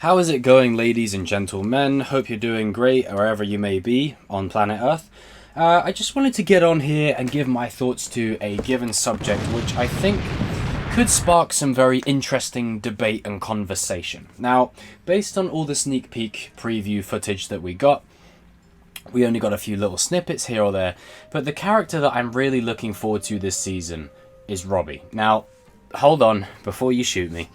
How is it going, ladies and gentlemen? Hope you're doing great wherever you may be on planet Earth. I just wanted to get on here and give my thoughts to a given subject, which I think could spark some very interesting debate and conversation. Now, based on all the sneak peek preview footage that we got, we only got a few little snippets here or there, but the character that I'm really looking forward to this season is Robby. Now, hold on, before you shoot me.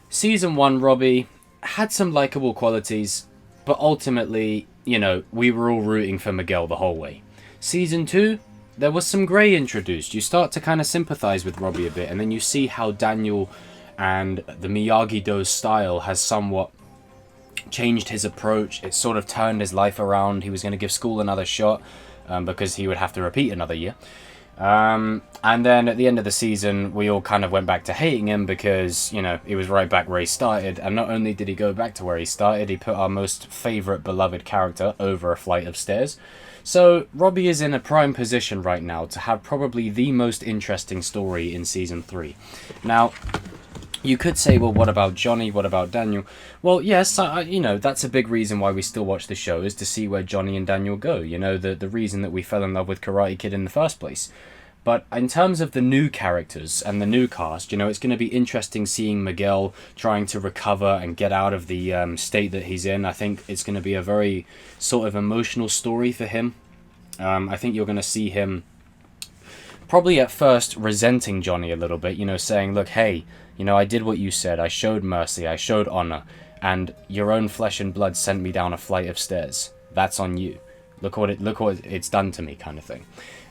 Season 1, Robby had some likable qualities, but ultimately, we were all rooting for Miguel the whole way. Season 2, there was some grey introduced. You start to kind of sympathise with Robby a bit, and then you see how Daniel and the Miyagi-Do style has somewhat changed his approach. It sort of turned his life around. He was going to give school another shot because he would have to repeat another year. And then at the end of the season, we all kind of went back to hating him because, he was right back where he started. And not only did he go back to where he started, he put our most favourite beloved character over a flight of stairs. So Robby is in a prime position right now to have probably the most interesting story in Season 3. Now, you could say, well, what about Johnny? What about Daniel? Well, yes, that's a big reason why we still watch the show, is to see where Johnny and Daniel go. The reason that we fell in love with Karate Kid in the first place. But in terms of the new characters and the new cast, it's going to be interesting seeing Miguel trying to recover and get out of the state that he's in. I think it's going to be a very sort of emotional story for him. I think you're going to see him probably at first resenting Johnny a little bit, saying, look, hey, I did what you said. I showed mercy. I showed honor. And your own flesh and blood sent me down a flight of stairs. That's on you. Look what it's done to me, kind of thing.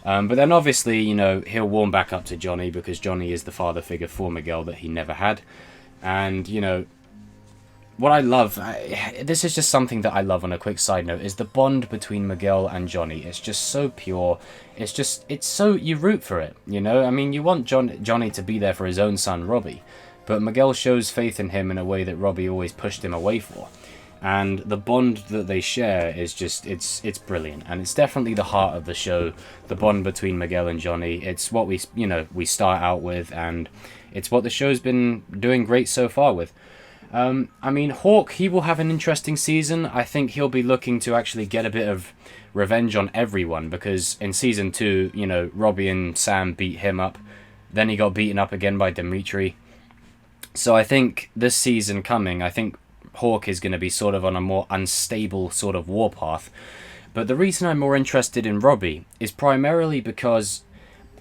But then obviously, he'll warm back up to Johnny because Johnny is the father figure for Miguel that he never had. And, what I love, this is just something that I love on a quick side note, is the bond between Miguel and Johnny. It's just so pure. It's so, you root for it, I mean, you want Johnny to be there for his own son, Robby. But Miguel shows faith in him in a way that Robby always pushed him away for. And the bond that they share is just, it's brilliant. And it's definitely the heart of the show, the bond between Miguel and Johnny. It's what we start out with, and it's what the show's been doing great so far with. I mean, Hawk, he will have an interesting season. I think he'll be looking to actually get a bit of revenge on everyone, because in Season 2, Robby and Sam beat him up. Then he got beaten up again by Demetri. So I think this season coming, I think Hawk is going to be sort of on a more unstable sort of warpath. But the reason I'm more interested in Robby is primarily because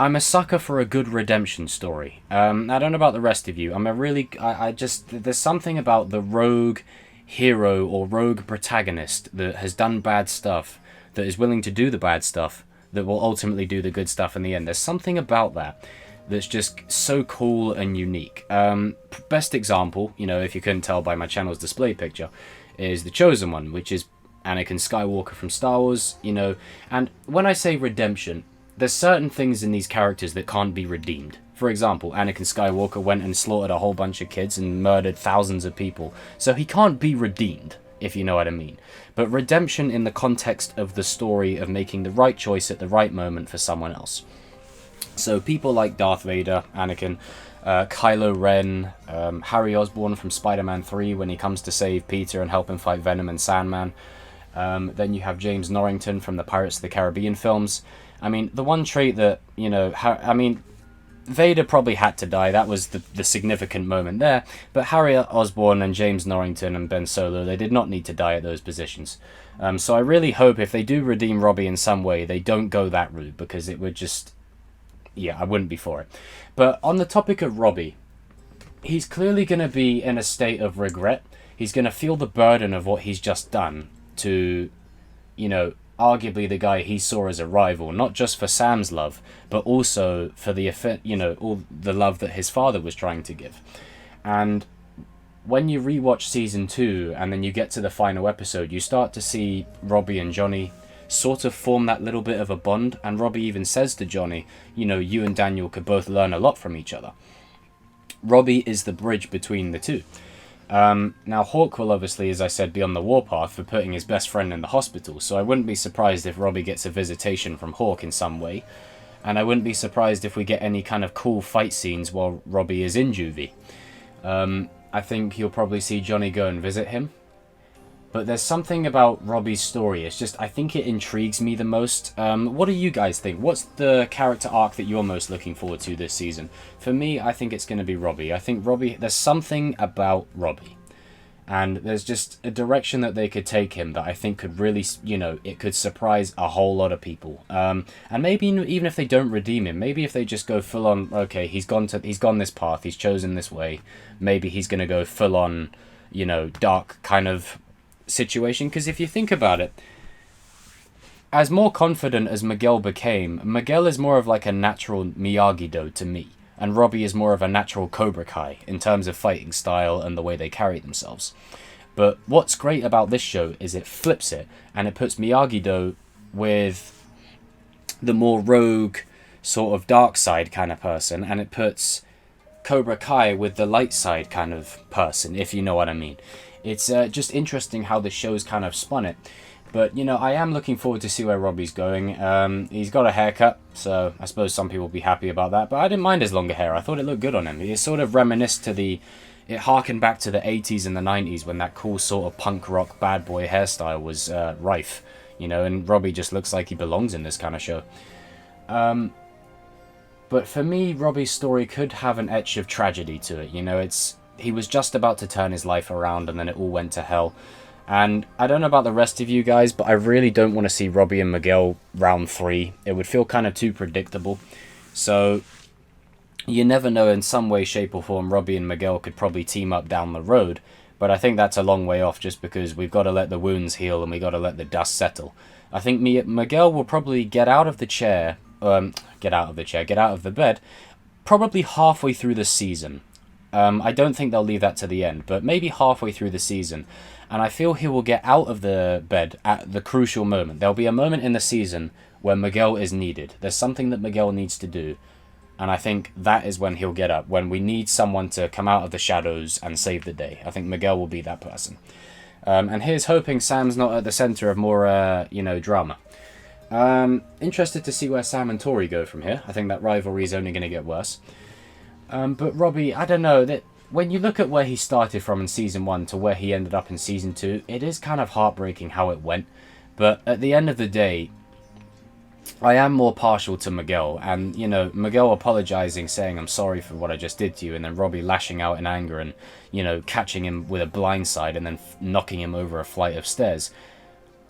I'm a sucker for a good redemption story. I don't know about the rest of you. There's something about the rogue hero or rogue protagonist that has done bad stuff, that is willing to do the bad stuff, that will ultimately do the good stuff in the end. There's something about that that's just so cool and unique. Best example, if you couldn't tell by my channel's display picture, is The Chosen One, which is Anakin Skywalker from Star Wars, And when I say redemption, there's certain things in these characters that can't be redeemed. For example, Anakin Skywalker went and slaughtered a whole bunch of kids and murdered thousands of people, so he can't be redeemed, if you know what I mean. But redemption in the context of the story of making the right choice at the right moment for someone else. So people like Darth Vader, Anakin, Kylo Ren, Harry Osborn from Spider-Man 3 when he comes to save Peter and help him fight Venom and Sandman. Then you have James Norrington from the Pirates of the Caribbean films. I mean, the one trait that, Vader probably had to die. That was the significant moment there. But Harry Osborn and James Norrington and Ben Solo, they did not need to die at those positions. So I really hope if they do redeem Robby in some way, they don't go that route, because it would just... yeah, I wouldn't be for it. But on the topic of Robby, he's clearly going to be in a state of regret. He's going to feel the burden of what he's just done to, arguably the guy he saw as a rival, not just for Sam's love, but also for the all the love that his father was trying to give. And when you rewatch Season 2 and then you get to the final episode, you start to see Robby and Johnny sort of form that little bit of a bond, and Robby even says to Johnny, you and Daniel could both learn a lot from each other. Robby is the bridge between the two. Now Hawk will obviously, as I said, be on the warpath for putting his best friend in the hospital, so I wouldn't be surprised if Robby gets a visitation from Hawk in some way, and I wouldn't be surprised if we get any kind of cool fight scenes while Robby is in juvie. I think you'll probably see Johnny go and visit him. But there's something about Robby's story. It's just, I think it intrigues me the most. What do you guys think? What's the character arc that you're most looking forward to this season? For me, I think it's going to be Robby. I think Robby, there's something about Robby. And there's just a direction that they could take him that I think could really, it could surprise a whole lot of people. And maybe even if they don't redeem him, maybe if they just go full on, okay, he's gone this path, he's chosen this way, maybe he's going to go full on, dark kind of situation. Because if you think about it, as more confident as Miguel became, Miguel is more of like a natural Miyagi-Do to me. And Robby is more of a natural Cobra Kai in terms of fighting style and the way they carry themselves. But what's great about this show is it flips it, and it puts Miyagi-Do with the more rogue, sort of dark side kind of person, and it puts Cobra Kai with the light side kind of person, if you know what I mean. It's just interesting how the show's kind of spun it. But, I am looking forward to see where Robby's going. He's got a haircut, so I suppose some people will be happy about that. But I didn't mind his longer hair. I thought it looked good on him. It sort of reminisced it harkened back to the 80s and the 90s when that cool sort of punk rock bad boy hairstyle was rife. And Robby just looks like he belongs in this kind of show. But for me, Robby's story could have an etch of tragedy to it. He was just about to turn his life around and then it all went to hell. And I don't know about the rest of you guys, but I really don't want to see Robby and Miguel round 3. It would feel kind of too predictable. So you never know, in some way, shape or form, Robby and Miguel could probably team up down the road. But I think that's a long way off just because we've got to let the wounds heal and we've got to let the dust settle. I think Miguel will probably get out of the bed, probably halfway through the season. I don't think they'll leave that to the end, but maybe halfway through the season. And I feel he will get out of the bed at the crucial moment. There'll be a moment in the season where Miguel is needed. There's something that Miguel needs to do. And I think that is when he'll get up. When we need someone to come out of the shadows and save the day. I think Miguel will be that person. And here's hoping Sam's not at the center of more, drama. Interested to see where Sam and Tory go from here. I think that rivalry is only going to get worse. But Robby, I don't know, that when you look at where he started from in Season 1 to where he ended up in Season 2, it is kind of heartbreaking how it went. But at the end of the day, I am more partial to Miguel. And, Miguel apologizing, saying, I'm sorry for what I just did to you. And then Robby lashing out in anger and, catching him with a blindside and then knocking him over a flight of stairs.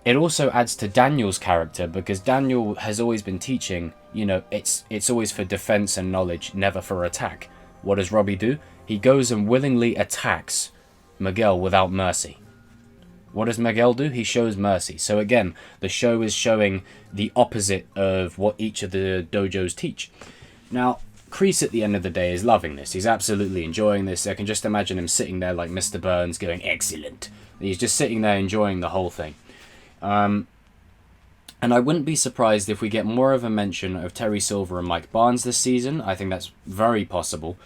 It also adds to Daniel's character because Daniel has always been teaching, it's always for defense and knowledge, never for attack. What does Robby do? He goes and willingly attacks Miguel without mercy. What does Miguel do? He shows mercy. So again, the show is showing the opposite of what each of the dojos teach. Now, Kreese at the end of the day is loving this. He's absolutely enjoying this. I can just imagine him sitting there like Mr. Burns going, excellent. He's just sitting there enjoying the whole thing. And I wouldn't be surprised if we get more of a mention of Terry Silver and Mike Barnes this season. I think that's very possible.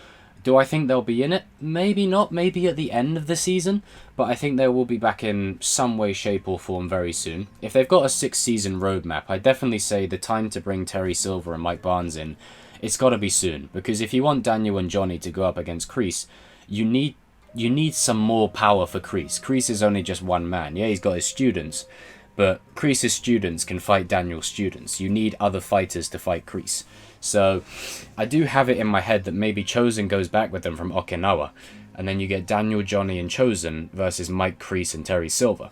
Do I think they'll be in it? Maybe not. Maybe at the end of the season. But I think they will be back in some way, shape or form very soon. If they've got a 6-season roadmap, I'd definitely say the time to bring Terry Silver and Mike Barnes in, it's got to be soon. Because if you want Daniel and Johnny to go up against Kreese, you need some more power for Kreese. Kreese is only just one man. Yeah, he's got his students. But Kreese's students can fight Daniel's students. You need other fighters to fight Kreese. So I do have it in my head that maybe Chosen goes back with them from Okinawa. And then you get Daniel, Johnny, and Chosen versus Mike, Kreese, and Terry Silver.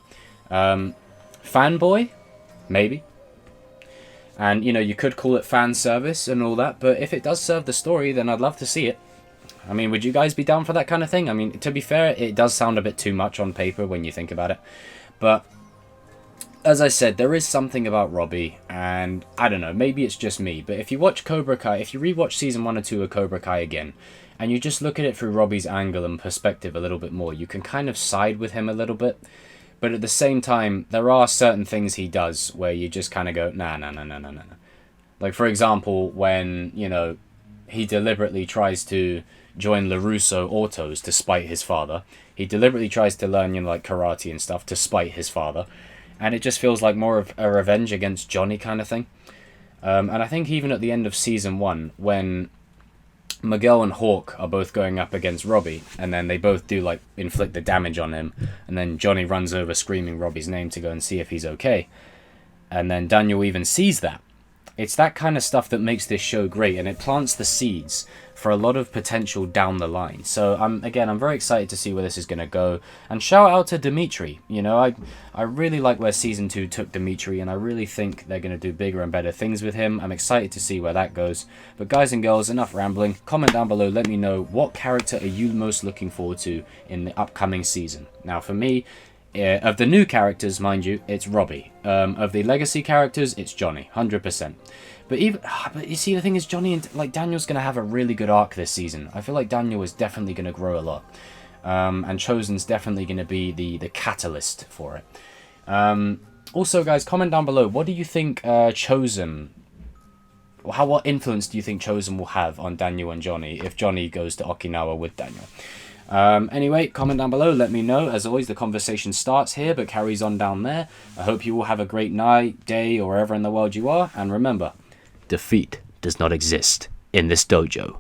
Fanboy? Maybe. And, you could call it fan service and all that. But if it does serve the story, then I'd love to see it. I mean, would you guys be down for that kind of thing? I mean, to be fair, it does sound a bit too much on paper when you think about it. But as I said, there is something about Robby, and I don't know, maybe it's just me, but if you watch Cobra Kai, if you rewatch Season 1 or 2 of Cobra Kai again, and you just look at it through Robby's angle and perspective a little bit more, you can kind of side with him a little bit, but at the same time, there are certain things he does where you just kind of go, nah. Like, for example, when, he deliberately tries to join Larusso Autos to spite his father. He deliberately tries to learn, like, karate and stuff to spite his father. And it just feels like more of a revenge against Johnny kind of thing. And I think even at the end of Season 1, when Miguel and Hawk are both going up against Robby, and then they both do like inflict the damage on him, and then Johnny runs over screaming Robby's name to go and see if he's okay, and then Daniel even sees that. It's that kind of stuff that makes this show great, and it plants the seeds for a lot of potential down the line. So I'm very excited to see where this is going to go. And shout out to Demetri. You know, I really like where season 2 took Demetri, and I really think they're going to do bigger and better things with him. I'm excited to see where that goes. But guys and girls, enough rambling. Comment down below, let me know, what character are you most looking forward to in the upcoming season? Now for me, of the new characters, mind you, it's Robby. Of the legacy characters, it's Johnny, 100%. But you see, the thing is, Johnny and Daniel's going to have a really good arc this season. I feel like Daniel is definitely going to grow a lot. And Chosen's definitely going to be the catalyst for it. Also, guys, comment down below, what do you think Chosen... What influence do you think Chosen will have on Daniel and Johnny if Johnny goes to Okinawa with Daniel? Anyway, comment down below, let me know. As always, the conversation starts here but carries on down there. I hope you all have a great night, day, or wherever in the world you are. And remember, defeat does not exist in this dojo.